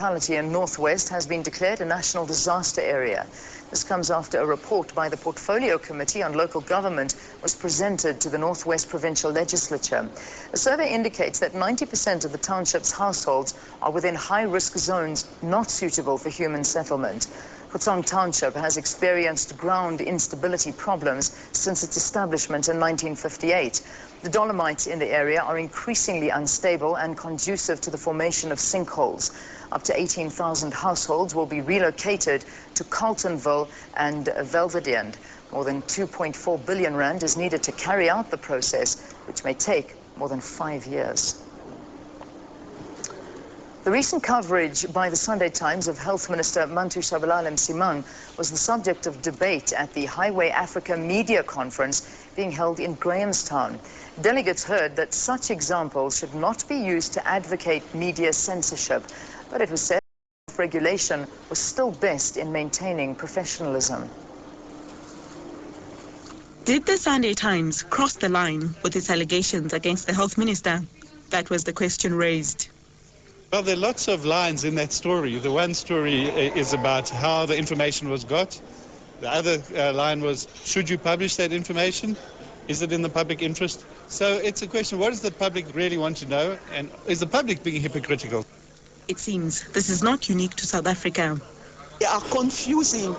Municipality in Northwest has been declared a national disaster area. This comes after a report by the Portfolio Committee on Local Government was presented to the Northwest Provincial Legislature. A survey indicates that 90% of the township's households are within high-risk zones not suitable for human settlement. Khutsong Township has experienced ground instability problems since its establishment in 1958. The dolomites in the area are increasingly unstable and conducive to the formation of sinkholes. Up to 18,000 households will be relocated to Carltonville and Velvedend. More than 2.4 billion rand is needed to carry out the process, which may take more than 5 years. The recent coverage by the Sunday Times of Health Minister Mantu Shabalala Msimang was the subject of debate at the Highway Africa Media Conference being held in Grahamstown. Delegates heard that such examples should not be used to advocate media censorship, but it was said regulation was still best in maintaining professionalism. Did the Sunday Times cross the line with its allegations against the health minister? That was the question raised. Well, there are lots of lines in that story. The one story is about how the information was got. The other line was, should you publish that information? Is it in the public interest? So it's a question, what does the public really want to know? And is the public being hypocritical? It seems this is not unique to South Africa. They are confusing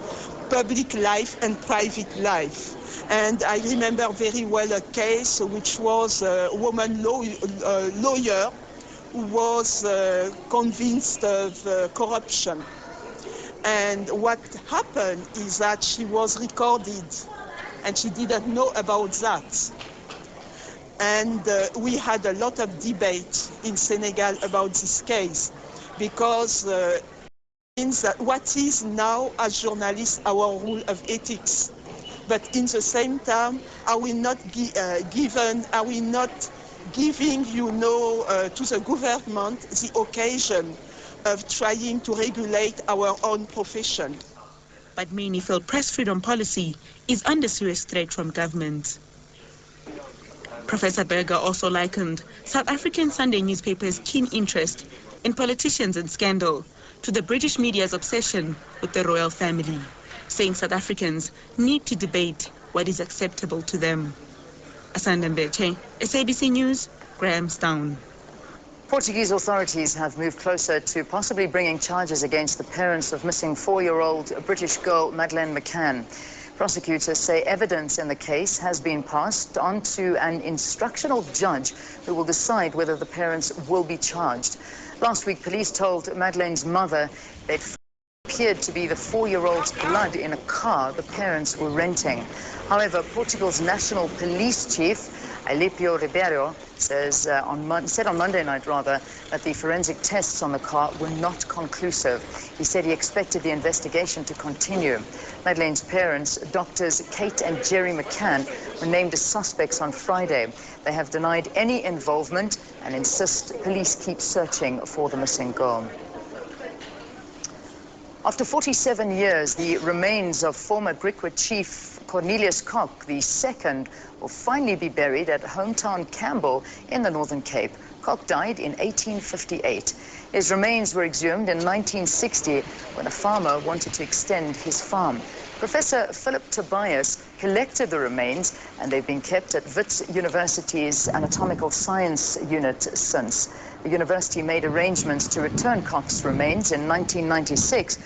public life and private life. And I remember very well a case which was a woman lawyer who was convinced of corruption. And what happened is that she was recorded and she didn't know about that. And we had a lot of debate in Senegal about this case because it means that what is now as journalists our rule of ethics. But in the same time, are we not giving, to the government the occasion of trying to regulate our own profession? But many feel press freedom policy is under serious threat from government. Professor Berger also likened South African Sunday newspapers' keen interest in politicians and scandal to the British media's obsession with the royal family, saying South Africans need to debate what is acceptable to them. Asanda Mbeche, SABC News, Grahamstown. Portuguese authorities have moved closer to possibly bringing charges against the parents of missing 4-year-old British girl Madeleine McCann. Prosecutors say evidence in the case has been passed on to an instructional judge who will decide whether the parents will be charged. Last week, police told Madeleine's mother that it appeared to be the 4-year-old's blood in a car the parents were renting. However, Portugal's national police chief, Alipio Ribeiro, said on Monday night that the forensic tests on the car were not conclusive. He said he expected the investigation to continue. Madeleine's parents, doctors Kate and Jerry McCann, were named as suspects on Friday. They have denied any involvement and insist police keep searching for the missing girl. After 47 years, the remains of former Griquas chief Cornelius Koch II will finally be buried at hometown Campbell in the Northern Cape. Koch died in 1858. His remains were exhumed in 1960 when a farmer wanted to extend his farm. Professor Philip Tobias collected the remains, and they've been kept at Wits University's Anatomical Science Unit since. The university made arrangements to return Koch's remains in 1996,